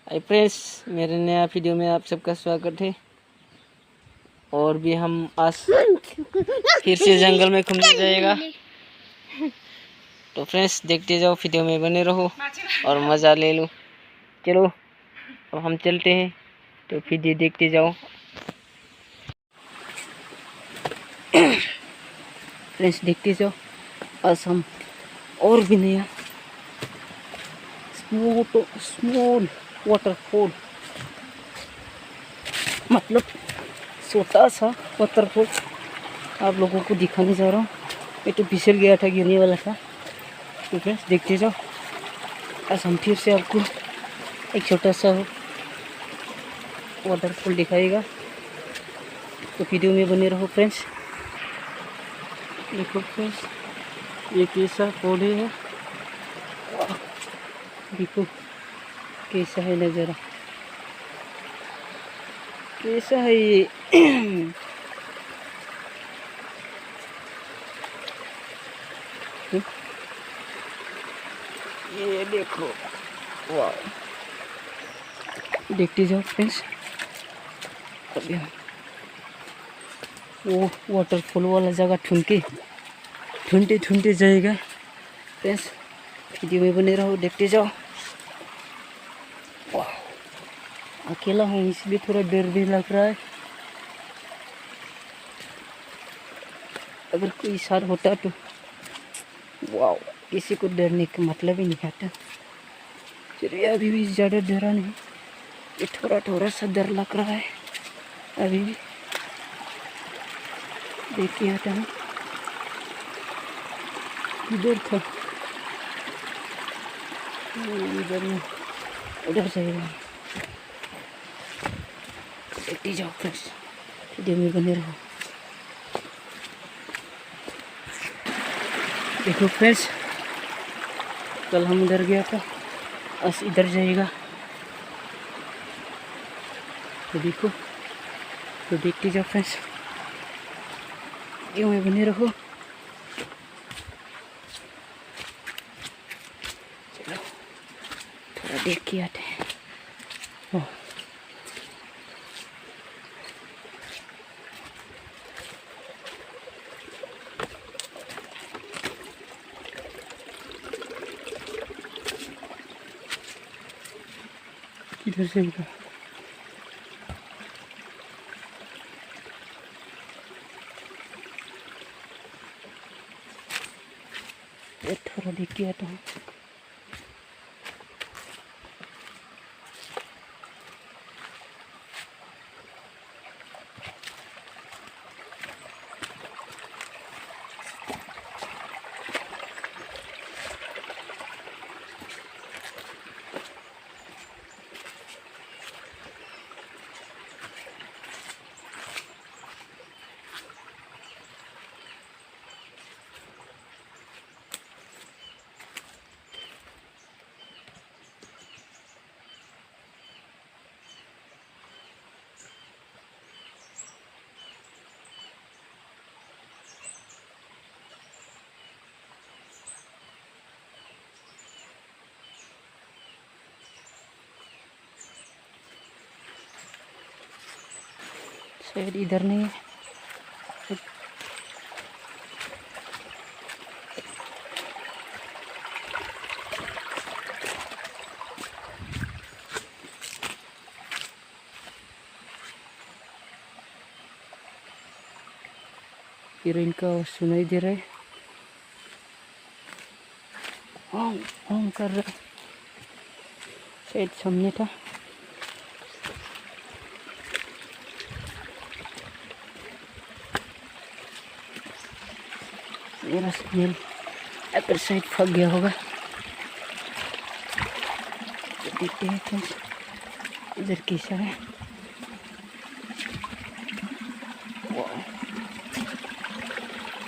Hi friends, मेरे नया video में आप सबका स्वागत है। और भी हम आज फिर से जंगल में घूमने जाएगा। तो फ्रेंड्स देखते जाओ, वीडियो में बने रहो और मज़ा ले लो। चलो अब हम चलते हैं, तो वीडियो देखते जाओ। फ्रेंड्स देखते जाओ, आज हम और भी नया स्मॉल वाटरफॉल, मतलब छोटा सा वाटरफॉल आप लोगों को दिखाने जा रहा हूँ। ये तो फिसल गया था, गिरने वाला था। तो फ्रेंड्स देखते जाओ, आज हम फिर से आपको एक छोटा सा वाटरफॉल दिखाएगा। तो वीडियो में बने रहो फ्रेंड्स। देखो फ्रेंड्स, ये कैसा पौधे है, देखो कैसा है नज़ारा, कैसा है ये। ये देखो, वाह, देखते जाओ फ्रेंड्स। अभी हम वो वाटरफॉल वाला जगह ढूंढते जाएगा फ्रेंड्स। वीडियो में बने रहो, देखते जाओ। वाह, अकेला हूँ इसलिए थोड़ा डर भी लग रहा है। अगर कोई साथ होता तो वाह, किसी को डरने का मतलब ही नहीं आता। चलिए अभी भी ज़्यादा डरा नहीं, ये थोड़ा सा डर लग रहा है अभी भी। देखिए आता हूँ, इधर था, इधर में, उधर जाएगा। देखते जाओ फ्रेंड्स, वीडियो में बने रहो। देखो फ्रेंड्स, कल हम उधर गया था, आज इधर जाएगा। तो देखो, तो देखते जाओ फ्रेंड्स, वीडियो में बने रहो। चलो थोड़ा देख के आते हैं। किधर से उधर, थोड़ा देख के आता हूँ। शायद इधर नहीं है। फिर इनका सुनाई दे रहा है, हाँ कर रहा है, शायद सामने था। मेरा स्मेल अगर शायद फक गया होगा। तो देखते हैं फ्रेंड्स, इधर कैसा है।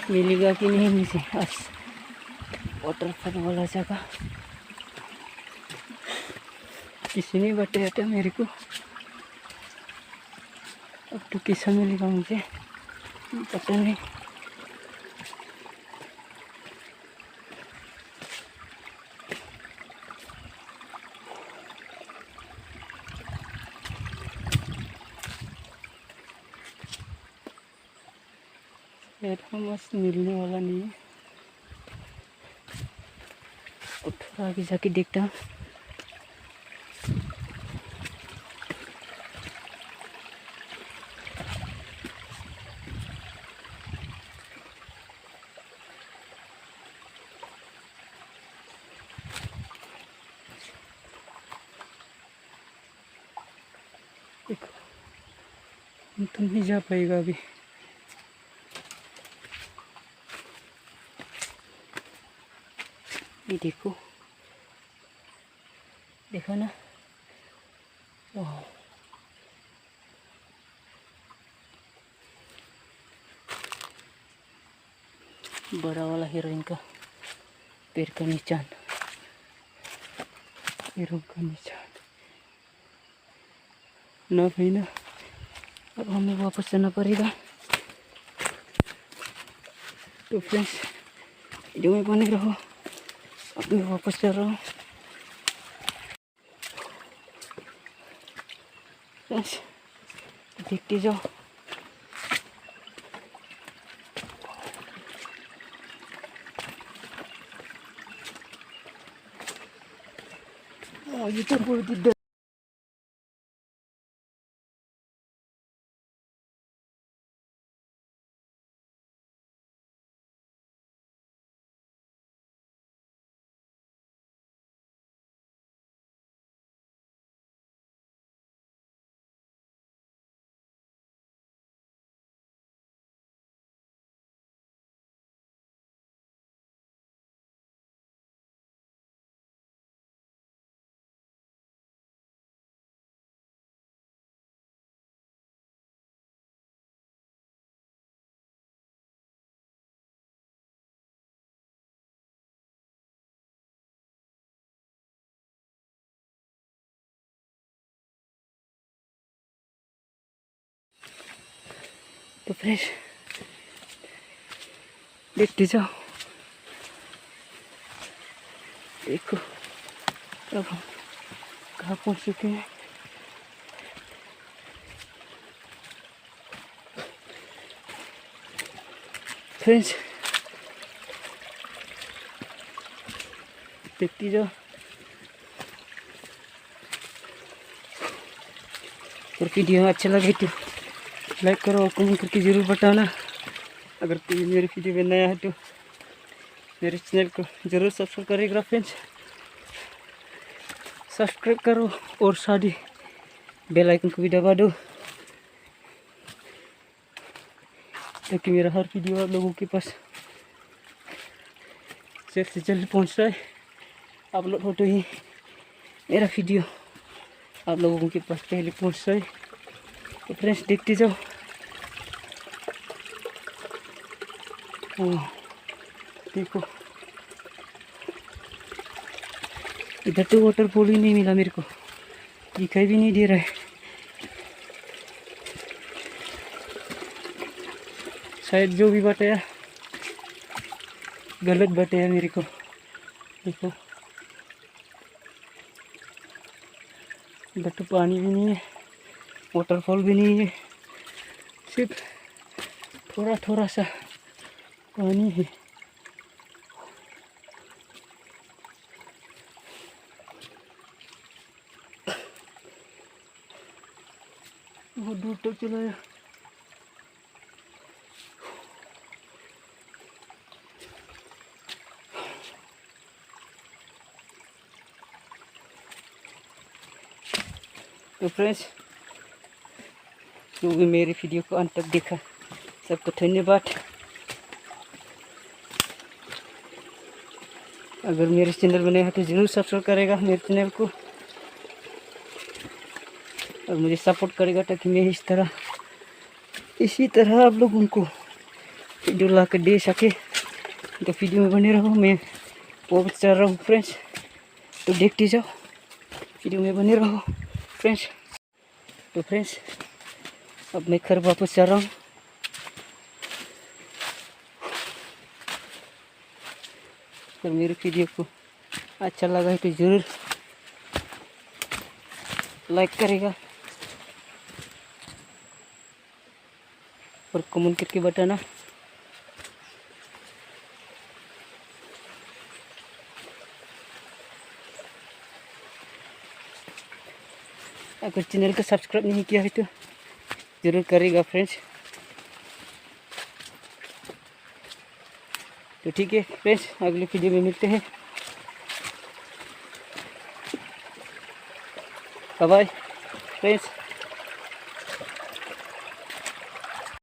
मिलेगा कि नहीं मुझे आज वाटरफॉल वाला जगह, किसी ने बताया था मेरे को। अब तो कैसा मिलेगा मुझे पता नहीं। एडवांस मिलने वाला नहीं है। और थोड़ा आगे जाके देखता हूँ। देखो हम तो नहीं जा पाएगा अभी। ये देखो, देखो ना, वाह, बड़ा वाला हिरोइन का पैर का निशान, पैरों का निशान ना भाई ना। अब हमें वापस जाना पड़ेगा। तो फ्रेंड्स वीडियो में बने रहो। अब मैं वापस चल रहा हूँ। फ्रेंड्स देखते जाओ। ये तो बहुत ही तो फ्रेंड्स देखते जाओ। देखो अब हम कहाँ पहुँच चुके हैं। फ्रेंड्स देखती जाओ। और वीडियो अच्छा लगे तो लाइक करो और कमेंट करके ज़रूर बताना। अगर कोई मेरे वीडियो में नया है तो मेरे चैनल को ज़रूर सब्सक्राइब करेगा। फ्रेंड्स सब्सक्राइब करो और साथ ही बेल आइकन को भी दबा दो, ताकि मेरा हर वीडियो आप लोगों के पास जल्द से जल्द पहुँच रहा है। अपलोड होते ही मेरा वीडियो आप लोगों के पास पहले पहुँच रहा है। तो फ्रेंड्स देखते जाओ। देखो इधर तो वाटरफॉल ही नहीं मिला, मेरे को दिखाई भी नहीं दे रहा है। शायद जो भी बताया गलत बताया मेरे को। देखो इधर तो पानी भी नहीं है, वाटरफॉल भी नहीं है, सिर्फ थोड़ा थोड़ा सा पानी है। बहुत दूर तक चला गया। तो फ्रेंड्स जो भी मेरे वीडियो को अंत तक देखा सबको धन्यवाद। अगर मेरे चैनल बने हैं तो ज़रूर सब्सक्राइब करेगा मेरे चैनल को और मुझे सपोर्ट करेगा, ताकि मैं इसी तरह आप लोगों को वीडियो ला कर दे सके। तो वीडियो में बने रहो। मैं वापस चल रहा हूँ फ्रेंड्स, तो देखते जाओ, वीडियो में बने रहो फ्रेंड्स। तो फ्रेंड्स अब मैं घर वापस चल रहा हूँ। अगर मेरे वीडियो को अच्छा लगा है तो ज़रूर लाइक करेगा और कमेंट करके बताना। अगर चैनल को सब्सक्राइब नहीं किया है तो ज़रूर करेगा फ्रेंड्स। तो ठीक है फ्रेंड्स, अगले वीडियो में मिलते हैं। Bye bye friends.